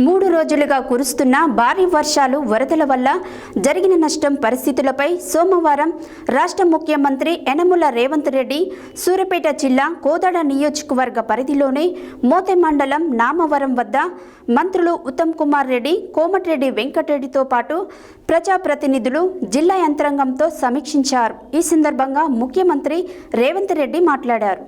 3 రోజులుగా కురుస్తున్న భారీ వర్షాలు వరదల వల్ల జరిగిన నష్టం పరిస్థితులపై సోమవారం రాష్ట్ర ముఖ్యమంత్రి యనమల రేవంత్ రెడ్డి సూర్యాపేట జిల్లా కోదాడ నియోజకవర్గ పరిధిలోని మోతే మండలం నామవరం వద్ద మంత్రులు ఉత్తమ్ కుమార్ రెడ్డి, కోమటిరెడ్డి వెంకటరెడ్డితో పాటు ప్రజాప్రతినిధులు, జిల్లా యంత్రాంగంతో సమీక్షించారు. ఈ సందర్భంగా ముఖ్యమంత్రి రేవంత్ రెడ్డి మాట్లాడారు.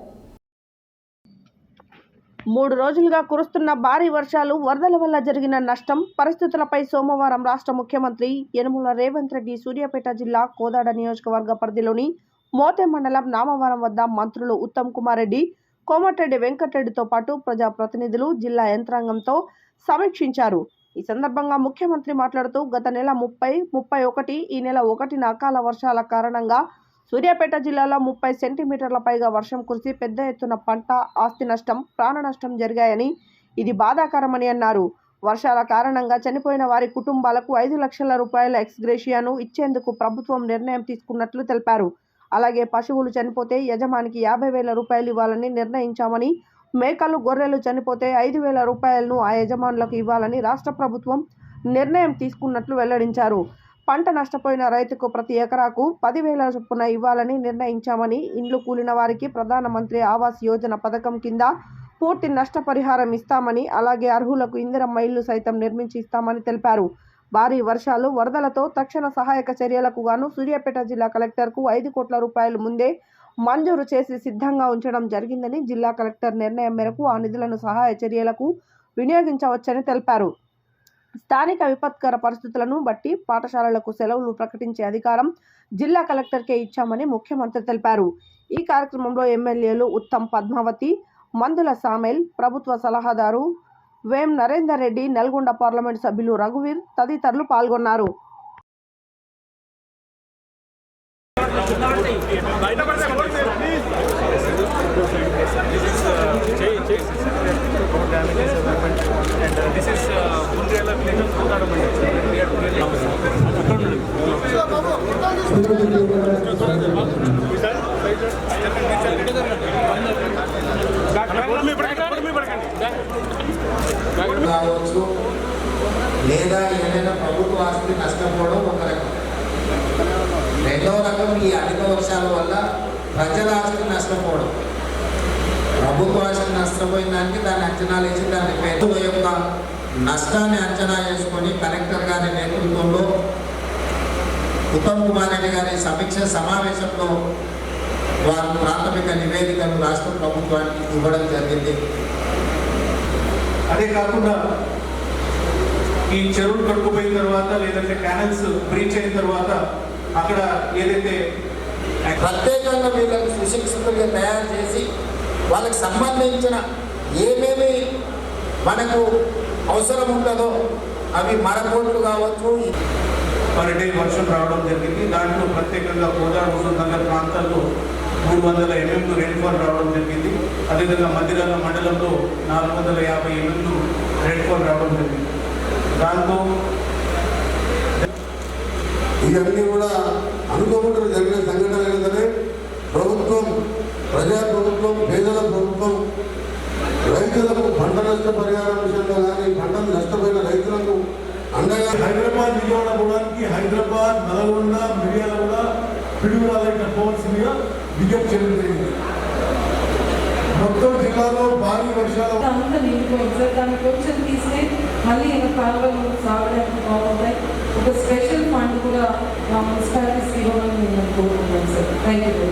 3 రోజులుగా కురుస్తున్న భారీ వర్షాలు వరదల వల్ల జరిగిన నష్టం పరిస్థితులపై సోమవారం రాష్ట్ర ముఖ్యమంత్రి యనమల రేవంత్ రెడ్డి సూర్యాపేట జిల్లా కోదాడ నియోజకవర్గ పరిధిలోని మోతే మండలం నామవరం వద్ద మంత్రులు ఉత్తమ్ కుమార్ రెడ్డి, కోమటిరెడ్డి వెంకటరెడ్డితో పాటు ప్రజాప్రతినిధులు, జిల్లా యంత్రాంగంతో సమీక్షించారు. ఈ సందర్భంగా ముఖ్యమంత్రి మాట్లాడుతూ గత నెల 30, 31 ఈ నెల 1న అకాల వర్షాల కారణంగా సూర్యాపేట జిల్లాలో 30 సెంటీమీటర్ల పైగా వర్షం కురిసి పెద్ద ఎత్తున పంట, ఆస్తి నష్టం, ప్రాణ నష్టం జరిగాయని, ఇది బాధాకరమని అన్నారు. వర్షాల కారణంగా చనిపోయిన వారి కుటుంబాలకు 5 లక్షల రూపాయల ఎక్స్గ్రేషియాను ఇచ్చేందుకు ప్రభుత్వం నిర్ణయం తీసుకున్నట్లు తెలిపారు. అలాగే పశువులు చనిపోతే యజమానికి 50,000 రూపాయలు ఇవ్వాలని నిర్ణయించామని, మేకలు, గొర్రెలు చనిపోతే 5,000 రూపాయలను ఆ యజమానులకు ఇవ్వాలని రాష్ట్ర ప్రభుత్వం నిర్ణయం తీసుకున్నట్లు వెల్లడించారు. పంట నష్టపోయిన రైతుకు ప్రతి ఎకరాకు 10,000 చొప్పున ఇవ్వాలని నిర్ణయించామని, ఇండ్లు కూలిన వారికి ప్రధానమంత్రి ఆవాస్ యోజన పథకం కింద పూర్తి నష్టపరిహారం ఇస్తామని, అలాగే అర్హులకు ఇందిరమ్మ ఇల్లు సైతం నిర్మించి ఇస్తామని తెలిపారు. భారీ వర్షాలు, వరదలతో తక్షణ సహాయక చర్యలకు గాను సూర్యాపేట జిల్లా కలెక్టర్కు 5 కోట్ల రూపాయలు ముందే మంజూరు చేసి సిద్ధంగా ఉంచడం జరిగిందని, జిల్లా కలెక్టర్ నిర్ణయం మేరకు ఆ నిధులను సహాయ చర్యలకు వినియోగించవచ్చని తెలిపారు. స్థానిక విపత్కర పరిస్థితులను బట్టి పాఠశాలలకు సెలవులు ప్రకటించే అధికారం జిల్లా కలెక్టర్కే ఇచ్చామని ముఖ్యమంత్రి తెలిపారు. ఈ కార్యక్రమంలో ఎమ్మెల్యేలు ఉత్తమ్ పద్మావతి, మందుల సామెల్, ప్రభుత్వ సలహాదారు వేం నరేందర్ రెడ్డి, నల్గొండ పార్లమెంటు సభ్యులు రఘువీర్ తదితరులు పాల్గొన్నారు. కావచ్చు లేదా ఏదైనా ప్రభుత్వ ఆస్తి నష్టపోవడం ఒక రకం. రెండవ రకం ఈ అధిక వర్షాల వల్ల ప్రజల ఆస్తి నష్టపోవడం. ప్రభుత్వ ఆస్తి నష్టపోయిన దానికి దాన్ని అంచనా వేసి దాని పేదల యొక్క నష్టాన్ని అంచనా వేసుకొని కలెక్టర్ గారి నేతృత్వంలో ఉత్తమ్ కుమార్ రెడ్డి గారి సమీక్ష సమావేశంలో వారు ప్రాథమిక నివేదికను రాష్ట్ర ప్రభుత్వానికి ఇవ్వడం జరిగింది. అదే కాకుండా ఈ చెరువులు కట్టుకుపోయిన తర్వాత లేదంటే క్యానల్స్ బ్రీచ్ అయిన తర్వాత అక్కడ ఏదైతే ప్రత్యేకంగా వీళ్ళకి సుశిక్షితులుగా తయారు చేసి వాళ్ళకి సంబంధించిన ఏమేమి మనకు అవసరం ఉంటుందో అవి మరకోట్లు కావచ్చు. పర్ డే వర్షం రావడం జరిగింది. దాంట్లో ప్రత్యేకంగా కోదాడ హుజూర్ నగర్ ప్రాంతాల్లో 300 mm రెయిన్ఫాల్ రావడం జరిగింది. అదేవిధంగా మధ్యరాల మండలంలో 450 mm రెయిన్ఫాల్ రావడం జరిగింది. దాంతో ఇవన్నీ కూడా అనుకోకుండా జరిగిన సంఘటన ఏంటంటే ప్రభుత్వం, ప్రజాప్రభుత్వం, పేదల ప్రభుత్వం రైతులకు పంట నష్ట పరిహారం విషయంలో కానీ పంటలు నష్టపోయిన రైతులకు అండగా హైదరాబాద్, విజయవాడ పోవడానికి హైదరాబాద్, నల్గొండ, మిర్యాలగూడ, పిడుగురాల పోవాల్సిందిగా విజ్ఞప్తి చేయడం జరిగింది. మొత్తం జిల్లాలో భారీ వర్షాలు అంతా నిండిపోయింది సార్. దాన్ని కొంచెం తీస్తే మళ్ళీ కాలువలు సాగడానికి బాగుంటాయి. ఒక స్పెషల్ ఫండ్ కూడా మా మున్సిపాలిటీస్ ఇవ్వాలని నేను కోరుకుంటున్నాను సార్. Thank you.